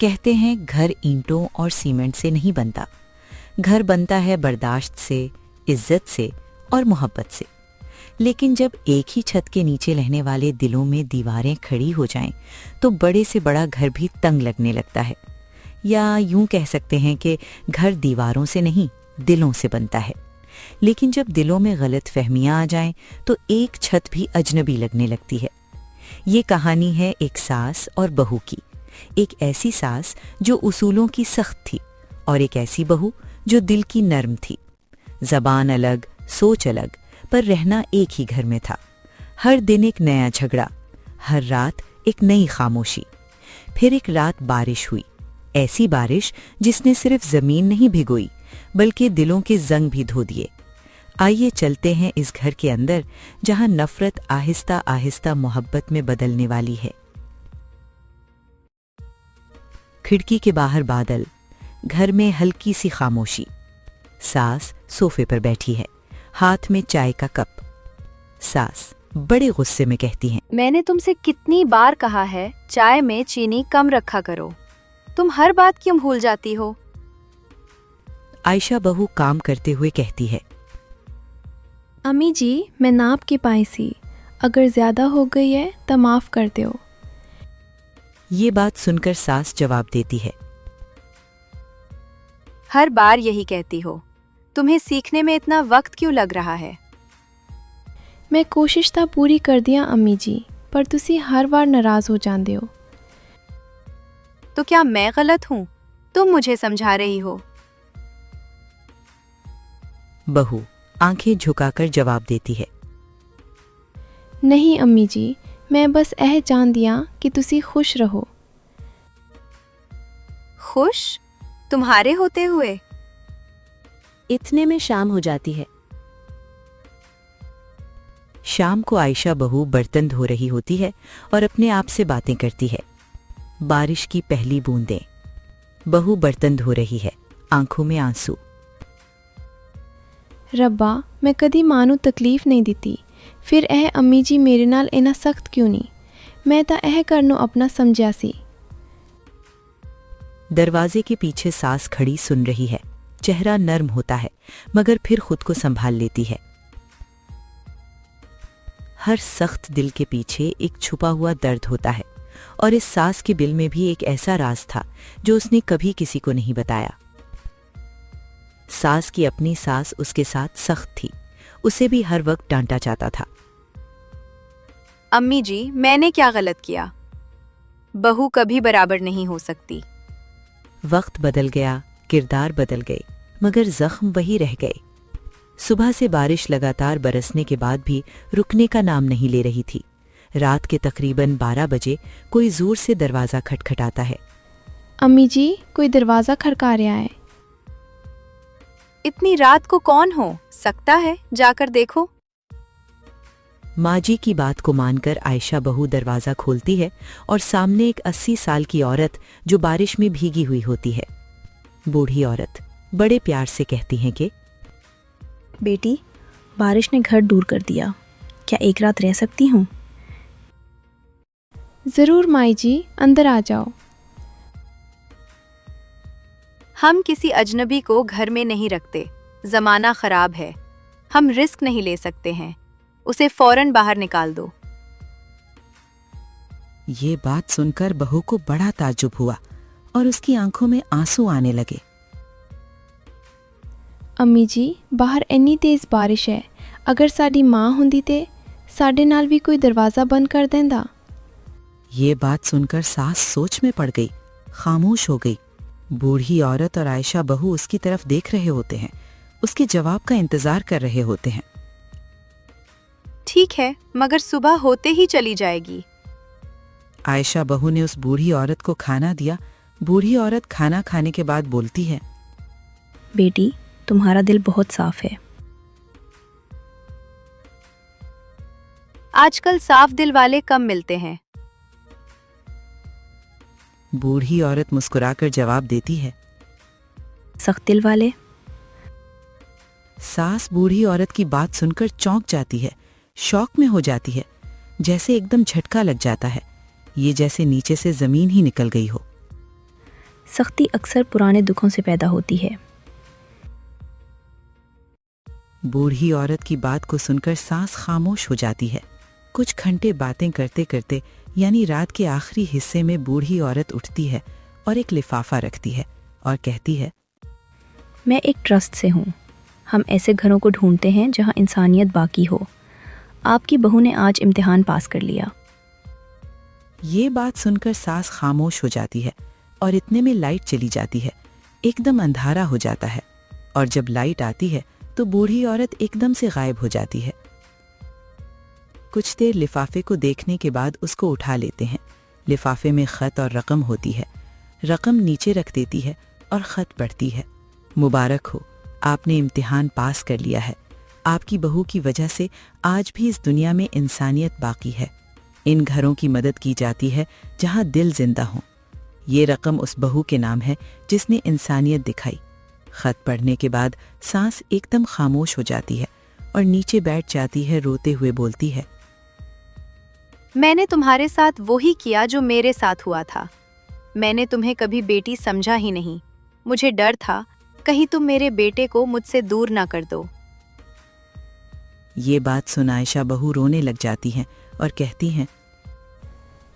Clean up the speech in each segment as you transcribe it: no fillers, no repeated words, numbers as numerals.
कहते हैं घर ईंटों और सीमेंट से नहीं बनता, घर बनता है बर्दाश्त से, इज्जत से और मोहब्बत से। लेकिन जब एक ही छत के नीचे रहने वाले दिलों में दीवारें खड़ी हो जाएं, तो बड़े से बड़ा घर भी तंग लगने लगता है। या यूं कह सकते हैं कि घर दीवारों से नहीं, दिलों से बनता है। लेकिन जब दिलों में गलत फहमियां आ जाएं, तो एक छत भी अजनबी लगने लगती है। ये कहानी है एक सास और बहू की। एक ऐसी सास जो उसूलों की सख्त थी और एक ऐसी बहू जो दिल की नर्म थी। ज़बान अलग, सोच अलग, पर रहना एक ही घर में था। हर दिन एक नया झगड़ा, हर रात एक नई खामोशी। फिर एक रात बारिश हुई, ऐसी बारिश जिसने सिर्फ ज़मीन नहीं भिगोई बल्कि दिलों के जंग भी धो दिए। आइए चलते हैं इस घर के अंदर जहां नफरत आहिस्ता आहिस्ता मोहब्बत में बदलने वाली है। खिड़की के बाहर बादल, घर में हल्की सी खामोशी। सास सोफे पर बैठी है, हाथ में चाय का कप। सास बड़े गुस्से में कहती हैं, मैंने तुमसे कितनी बार कहा है चाय में चीनी कम रखा करो, तुम हर बात क्यों भूल जाती हो? आयशा बहू काम करते हुए कहती है, अम्मी जी, मैं नाप के पाई सी, अगर ज्यादा हो गई है तो माफ कर दो। ये बात सुनकर सास जवाब देती है, हर बार यही कहती हो, तुम्हें सीखने में इतना वक्त क्यों लग रहा है? मैं कोशिश तो पूरी कर दिया अम्मी जी, पर तुसी हर बार नाराज हो जाते हो। तो क्या मैं गलत हूँ? तुम मुझे समझा रही हो? बहू आंखें झुकाकर जवाब देती है, नहीं अम्मी जी, मैं बस यह जान दिया कि तुसी खुश रहो। खुश? तुम्हारे होते हुए? इतने में शाम हो जाती है। शाम को आयशा बहू बर्तन धो रही होती है और अपने आप से बातें करती है। बारिश की पहली बूंदें। बहू बर्तन धो रही है, आंखों में आंसू। रब्बा, मैं कदी मां नू तकलीफ नहीं दिती, फिर यह अम्मी जी मेरे नाल इना सख्त क्यों नहीं? मैं तो यह करनो अपना समझिया सी। दरवाजे के पीछे सास खड़ी सुन रही है। चेहरा नर्म होता है मगर फिर खुद को संभाल लेती है। हर सख्त दिल के पीछे एक छुपा हुआ दर्द होता है और इस सास के दिल में भी एक ऐसा राज था जो उसने कभी किसी को नहीं बताया। सास की अपनी सास उसके साथ सख्त थी, उसे भी हर वक्त डांटा जाता था। अम्मी जी, मैंने क्या गलत किया? बहू कभी बराबर नहीं हो सकती। वक्त बदल गया, किरदार बदल गए, मगर जख्म वही रह गए। सुबह से बारिश लगातार बरसने के बाद भी रुकने का नाम नहीं ले रही थी। रात के तकरीबन 12 बजे कोई जोर से दरवाज़ा खटखटाता है। अम्मी जी, कोई दरवाज़ा खड़का रहा है। इतनी रात को कौन हो सकता है? जाकर देखो। माँ जी की बात को मानकर आयशा बहू दरवाज़ा खोलती है और सामने एक 80 साल की औरत जो बारिश में भीगी हुई होती है। बूढ़ी औरत बड़े प्यार से कहती हैं कि बेटी, बारिश ने घर दूर कर दिया, क्या एक रात रह सकती हूँ? ज़रूर माई जी, अंदर आ जाओ। हम किसी अजनबी को घर में नहीं रखते, जमाना खराब है, हम रिस्क नहीं ले सकते हैं, उसे फौरन बाहर निकाल दो। ये बात सुनकर बहू को बड़ा ताज्जुब हुआ और उसकी आंखों में आंसू आने लगे। अम्मी जी, बाहर इन्नी तेज़ बारिश है, अगर साडी माँ हुंदी ते साडे नाल भी कोई दरवाज़ा बंद कर देंदा। ये बात सुनकर सास सोच में पड़ गई, खामोश हो गई। बूढ़ी औरत और आयशा बहू उसकी तरफ देख रहे होते हैं, उसके जवाब का इंतजार कर रहे होते हैं। ठीक है, मगर सुबह होते ही चली जाएगी। आयशा बहू ने उस बूढ़ी औरत को खाना दिया। बूढ़ी औरत खाना खाने के बाद बोलती है, बेटी, तुम्हारा दिल बहुत साफ है। आजकल साफ दिल वाले कम मिलते हैं। बूढ़ी औरत मुस्कुराकर जवाब देती है, सख्त दिल वाले? सास बूढ़ी औरत की बात सुनकर चौंक जाती है, शॉक में हो जाती है, जैसे एकदम झटका लग जाता है। ये जैसे नीचे से जमीन ही निकल गई हो। सख्ती अक्सर पुराने दुखों से पैदा होती है। बूढ़ी औरत की बात को सुनकर सांस खामोश हो जाती है। कुछ घंटे बातें करते करते यानी रात के आखिरी हिस्से में बूढ़ी औरत उठती है और एक लिफाफा रखती है और कहती है, मैं एक ट्रस्ट से हूँ। हम ऐसे घरों को ढूंढते हैं जहाँ इंसानियत बाकी हो। आपकी बहू ने आज इम्तिहान पास कर लिया। ये बात सुनकर सास खामोश हो जाती है और इतने में लाइट चली जाती है। एकदम अंधारा हो जाता है और जब लाइट आती है तो बूढ़ी औरत एकदम से गायब हो जाती है। कुछ देर लिफाफे को देखने के बाद उसको उठा लेते हैं। लिफाफे में खत और रकम होती है। रकम नीचे रख देती है और खत पढ़ती है, मुबारक हो, आपने इम्तिहान पास कर लिया है। आपकी बहू की वजह से आज भी इस दुनिया में इंसानियत बाकी है। इन घरों की मदद की जाती है जहां दिल जिंदा हों। ये रकम उस बहू के नाम है जिसने इंसानियत दिखाई। खत पढ़ने के बाद सांस एकदम खामोश हो जाती है और नीचे बैठ जाती है, रोते हुए बोलती है, मैंने तुम्हारे साथ वही किया जो मेरे साथ हुआ था। मैंने तुम्हें कभी बेटी समझा ही नहीं। मुझे डर था कहीं तुम मेरे बेटे को मुझसे दूर ना कर दो। ये बात सुन आयशा बहू रोने लग जाती हैं और कहती हैं,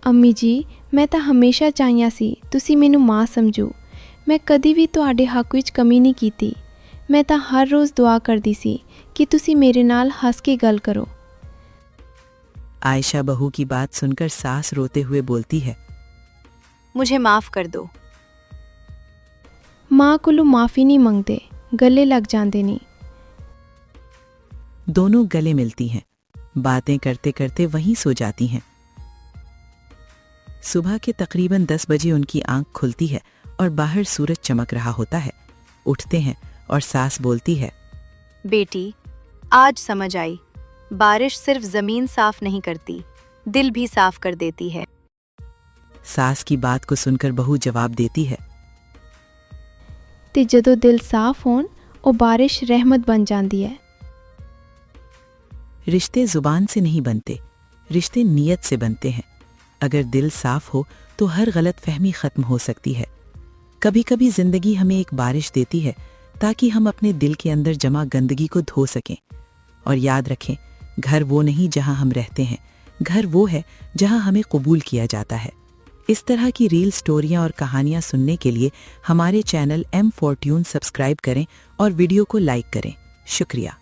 अम्मी जी, मैं ਤਾਂ ਹਮੇਸ਼ਾ ਚਾਹਿਆ ਸੀ ਤੁਸੀਂ ਮੈਨੂੰ ਮਾਂ ਸਮਝੋ। ਮੈਂ ਕਦੀ ਵੀ ਤੁਹਾਡੇ ਹੱਕ ਵਿੱਚ ਕਮੀ ਨਹੀਂ ਕੀਤੀ। ਮੈਂ ਤਾਂ ਹਰ ਰੋਜ਼ ਦੁਆ ਕਰਦੀ ਸੀ ਕਿ ਤੁਸੀਂ ਮੇਰੇ ਨਾਲ ਹੱਸ ਕੇ ਗੱਲ ਕਰੋ। आयशा बहू की बात सुनकर सास रोते हुए बोलती है, मुझे माफ कर दो। ਮਾਂ ਕੋਲੋਂ ਮਾਫੀ ਨਹੀਂ ਮੰਗਦੇ, ਗਲੇ ਲੱਗ ਜਾਂਦੇ ਨੇ। दोनों गले मिलती हैं, बातें करते करते वहीं सो जाती हैं। सुबह के तकरीबन 10 बजे उनकी आंख खुलती है और बाहर सूरज चमक रहा होता है। उठते हैं और सास बोलती है, बेटी, आज समझ आई, बारिश सिर्फ जमीन साफ नहीं करती, दिल भी साफ कर देती है। सास की बात को सुनकर बहू जवाब देती है, ਤੇ ਜਦੋਂ ਦਿਲ ਸਾਫ਼ ਹੋਣ ਉਹ ਬਾਰਿਸ਼ ਰਹਿਮਤ ਬਣ ਜਾਂਦੀ ਹੈ। रिश्ते जुबान से नहीं बनते, रिश्ते नीयत से बनते हैं। अगर दिल साफ हो तो हर गलत फहमी खत्म हो सकती है। कभी कभी जिंदगी हमें एक बारिश देती है ताकि हम अपने दिल के अंदर जमा गंदगी को धो सकें। और याद रखें, घर वो नहीं जहां हम रहते हैं, घर वो है जहां हमें कबूल किया जाता है। इस तरह की रील स्टोरियां और कहानियां सुनने के लिए हमारे चैनल M Fortune सब्सक्राइब करें और वीडियो को लाइक करें। शुक्रिया।